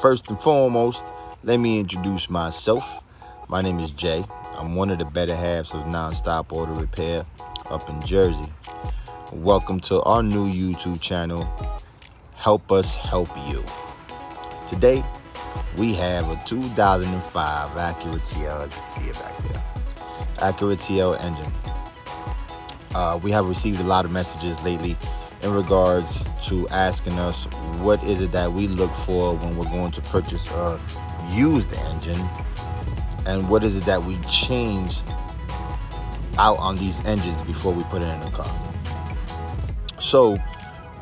First and foremost, let me introduce myself. My name is Jay. I'm one of the better halves of Nonstop Auto Repair up in Jersey. Welcome to our new YouTube channel, Help Us Help You. Today, we have a 2005 Acura TL, you can see it back there. Acura TL engine. We have received a lot of messages lately in regards to asking us what is it that we look for when we're going to purchase a used engine, and what is it that we change out on these engines before we put it in the car. So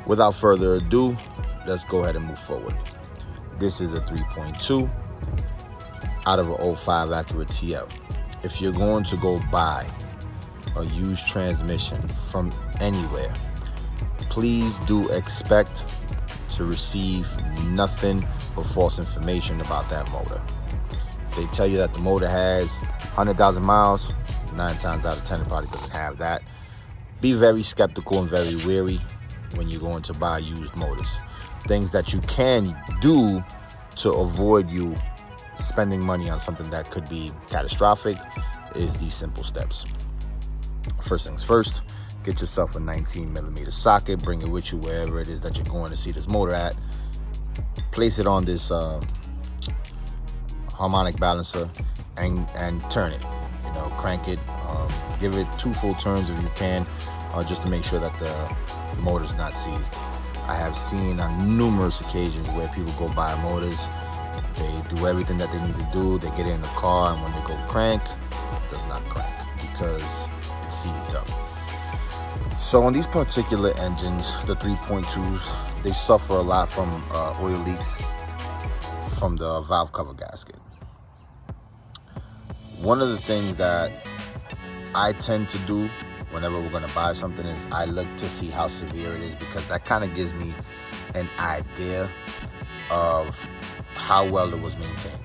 without further ado, let's go ahead and move forward. This is a 3.2 out of an 05 Acura TL. If you're going to go buy a used transmission from anywhere, please do expect to receive nothing but false information about that motor. They tell you that the motor has 100,000 miles, 9 times out of 10 it probably doesn't have that. Be very skeptical and very wary when you're going to buy used motors. Things that you can do to avoid you spending money on something that could be catastrophic is these simple steps. First things first, get yourself a 19mm socket, bring it with you wherever it is that you're going to see this motor at. Place it on this harmonic balancer and turn it, crank it, give it 2 full turns if you can, just to make sure that the motor's not seized. I have seen on numerous occasions where people go buy motors, they do everything that they need to do, they get it in the car, and when they go crank, it does not crank because it's seized up. So on these particular engines, the 3.2s, they suffer a lot from oil leaks from the valve cover gasket. One of the things that I tend to do whenever we're going to buy something is I look to see how severe it is, because that kind of gives me an idea of how well it was maintained.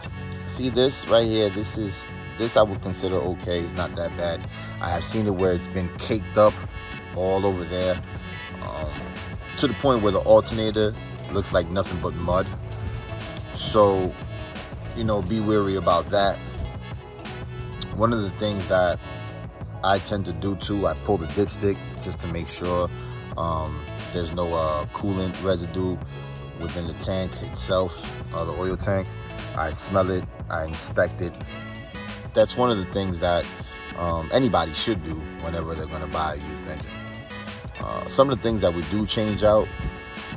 See this right here, this I would consider okay. It's not that bad. I have seen it where it's been caked up all over there, to the point where the alternator looks like nothing but mud. So, be wary about that. One of the things that I tend to do too, I pull the dipstick just to make sure there's no coolant residue within the tank itself, the oil tank. I smell it, I inspect it. That's one of the things that anybody should do whenever they're going to buy a used engine. Some of the things that we do change out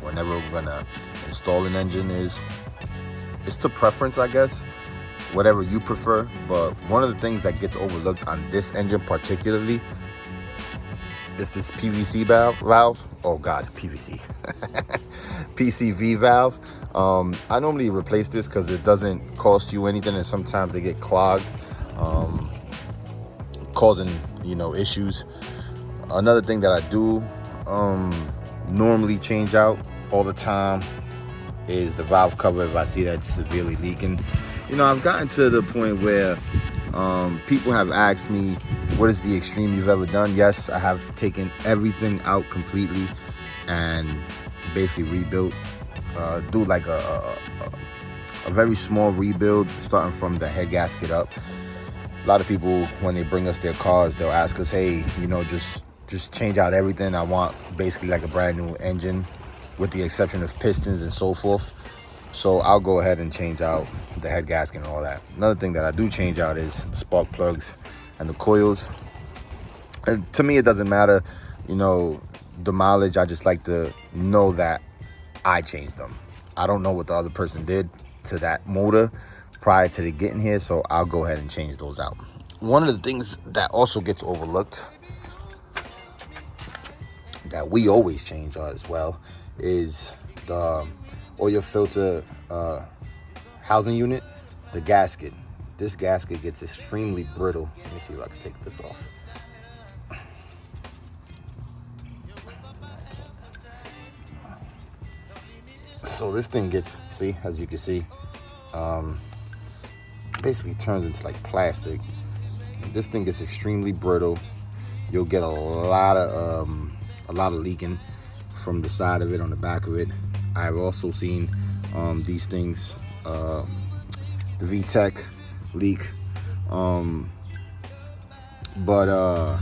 whenever we're going to install an engine it's to preference, I guess, whatever you prefer. But one of the things that gets overlooked on this engine particularly is this PVC valve. Oh God, PVC. PCV valve. I normally replace this because it doesn't cost you anything, and sometimes they get clogged, causing issues. Another thing that I do normally change out all the time is the valve cover if I see that it's severely leaking. I've gotten to the point where people have asked me, what is the extreme you've ever done? Yes, I have taken everything out completely and basically rebuilt, do like a very small rebuild starting from the head gasket up. A lot of people, when they bring us their cars, they'll ask us, hey, just change out everything. I want basically like a brand new engine with the exception of pistons and so forth. So I'll go ahead and change out the head gasket and all that. Another thing that I do change out is spark plugs and the coils. And to me, it doesn't matter, the mileage. I just like to know that I changed them. I don't know what the other person did to that motor prior to it getting here, so I'll go ahead and change those out. One of the things that also gets overlooked that we always change out as well is the oil filter housing unit, the gasket. This gasket gets extremely brittle. Let me see if I can take this off. So this thing gets, see, as you can see, basically turns into like plastic. This thing gets extremely brittle. You'll get a lot of leaking from the side of it, on the back of it. I've also seen these things the VTEC leak. But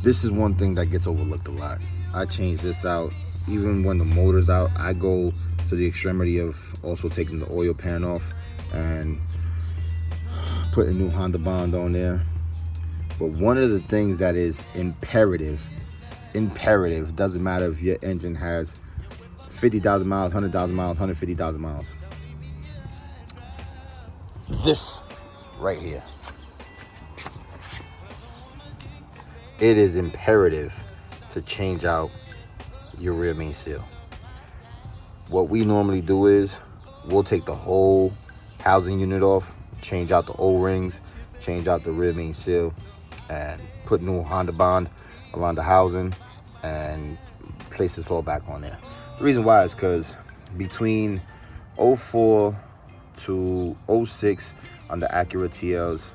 this is one thing that gets overlooked a lot. I change this out. Even when the motor's out, I go to the extremity of also taking the oil pan off and put a new Honda Bond on there. But one of the things that is imperative, doesn't matter if your engine has 50,000 miles, 100,000 miles, 150,000 miles. This right here. It is imperative to change out your rear main seal. What we normally do is we'll take the whole housing unit off, change out the O-rings, change out the rear main seal, and put new Honda Bond around the housing and place this all back on there. The reason why is because between 04 to 06 on the Acura TLs,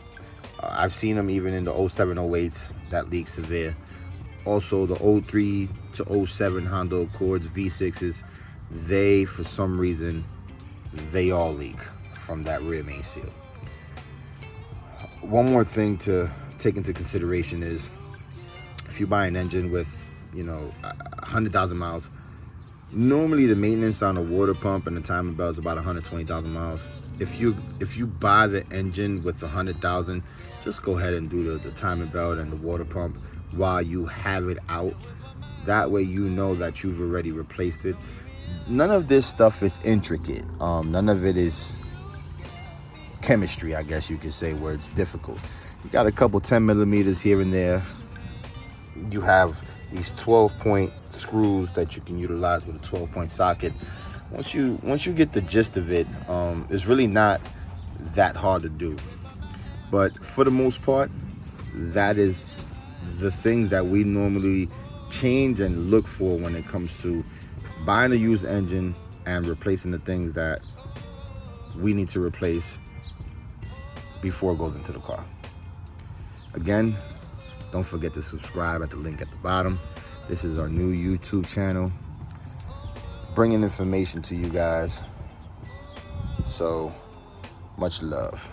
I've seen them even in the 07, 08s that leak severe. Also the 03 to 07 Honda Accords V6s, they, for some reason, they all leak from that rear main seal. One more thing to take into consideration is if you buy an engine with, 100,000 miles, normally the maintenance on a water pump and the timing belt is about 120,000 miles. If you buy the engine with 100,000, just go ahead and do the timing belt and the water pump while you have it out. That way you know that you've already replaced it. None of this stuff is intricate. None of it is chemistry, I guess you could say, where it's difficult. You got a couple 10 millimeters here and there. You have these 12-point screws that you can utilize with a 12-point socket. Once you get the gist of it, it's really not that hard to do. But for the most part, that is the things that we normally change and look for when it comes to buying a used engine and replacing the things that we need to replace before it goes into the car. Again, don't forget to subscribe at the link at the bottom. This is our new YouTube channel, bringing information to you guys. So much love.